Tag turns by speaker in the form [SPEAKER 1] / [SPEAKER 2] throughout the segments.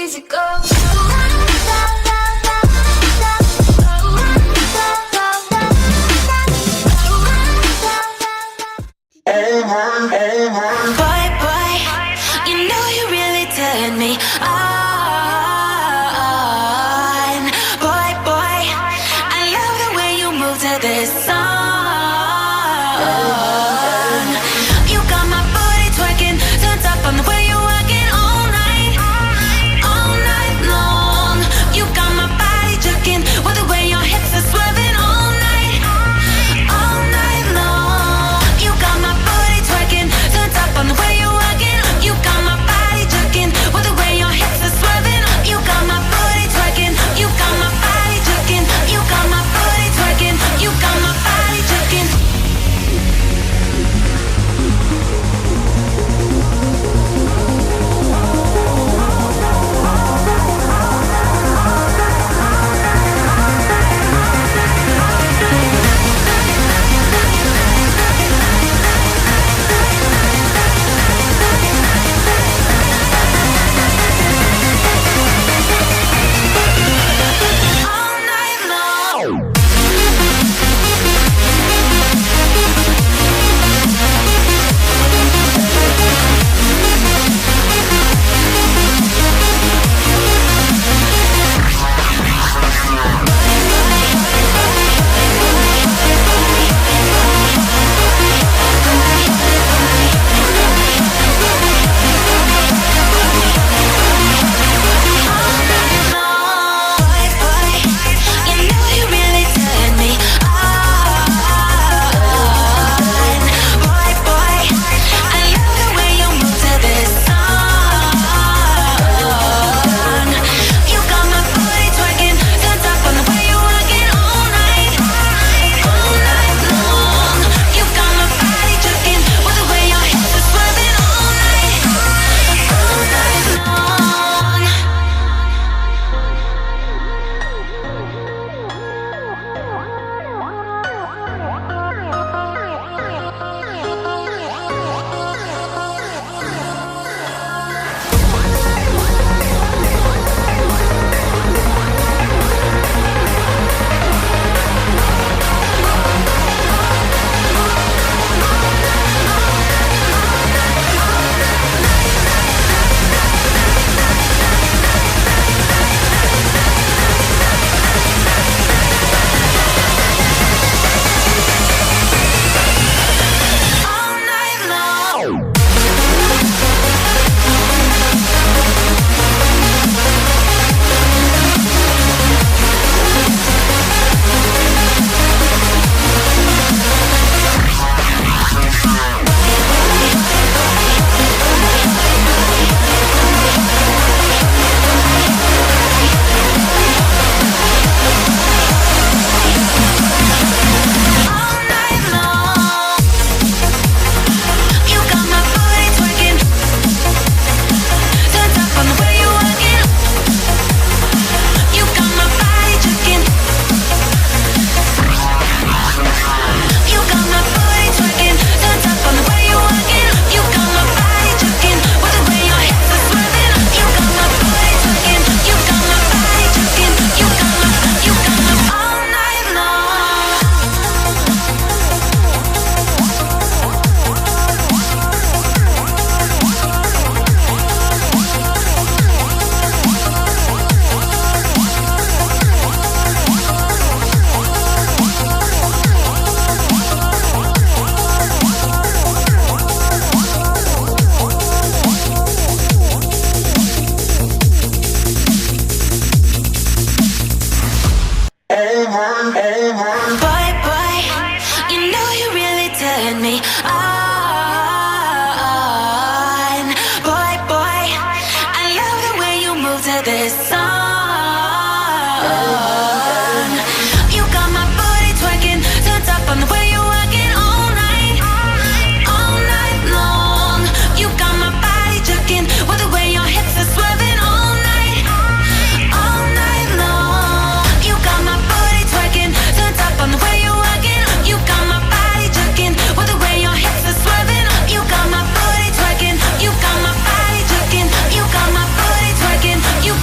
[SPEAKER 1] easy go.
[SPEAKER 2] Boy, boy, you know you really turn me on. Boy, boy, I love the way you move to this song. You got my booty twerking, turns up on the way you work it all night long. You got my body jerking, with the way your hips are swerving all night long. You got my booty twerking, turns up on the way you work it. You got my body jerking, with the way your hips are swerving. You got my booty twerking, you got my body jerking, you got my booty twerking, you got my body jerking. All night long. Boy, boy, you know you really turn me on. Boy, boy, I love the way you move to this song. You got my booty twerking, turns up on the way you work it all night long. You got my body jerking, with the way your hips are swerving all night long. All night long. All night long. You got my booty twerking, turns up on the way you work it. You got my body jerking. You got my booty twerking, turns up on the way you work it. You got my body jerking, with the way your hips are swerving. You got my booty twerking, you got my body jerking. You got my all night long. Boy, boy, you know you really turn me on. Boy, boy, I love the way you move to this song. You got my booty twerking, turns up on the way you work it all night long. You got my body jerking, with the way your hips are swerving all night long. You got my booty twerking, turns up on the way you work it. You got my body jerking, with the way your hips are swerving. You got my booty twerking, you got my body jerking. You got my booty twerking, you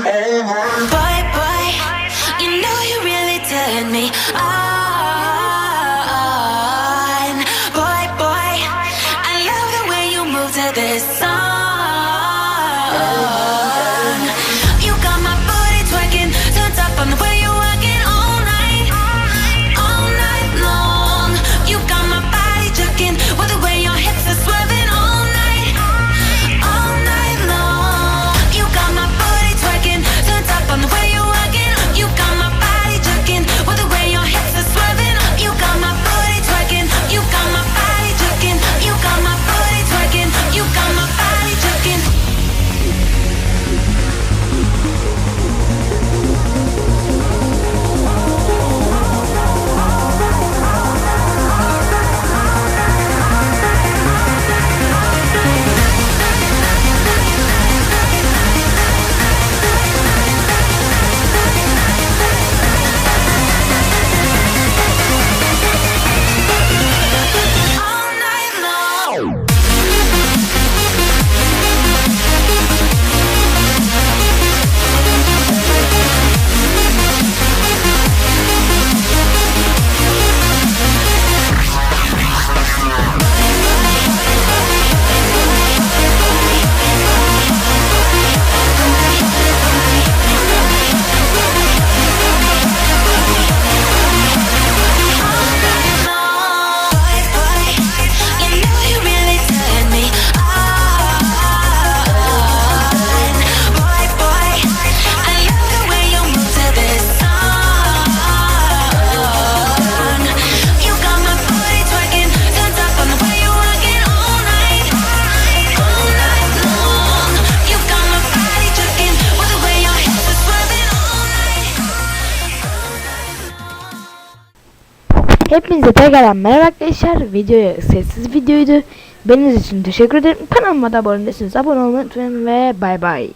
[SPEAKER 2] Boy, boy, you know you really turn me on. Boy, boy, I love the way you move to this song. You got my booty twerking, turns up on the way you walking all night long. You got my body jerking, with the way your hips are swerving all night long. You got my booty twerking, turns up on the way you walking. You got my body jerking, with the way your hips are swerving. You got my booty twerking, you got my body jerking. You got my booty twerking, you got my body jerking. All night long. Boy, boy, you know you really turn me on. Boy, boy, I love the way you move to this song. You got my booty twerking, turns up on the way you walking all night long. You got my body jerking, with the way your hips are swerving all night.
[SPEAKER 1] Hepinize tekrardan merhaba arkadaşlar. Sessiz videoydu. Benim için teşekkür ederim. Kanalıma da abone değilseniz abone olmayı unutmayın ve bay bay.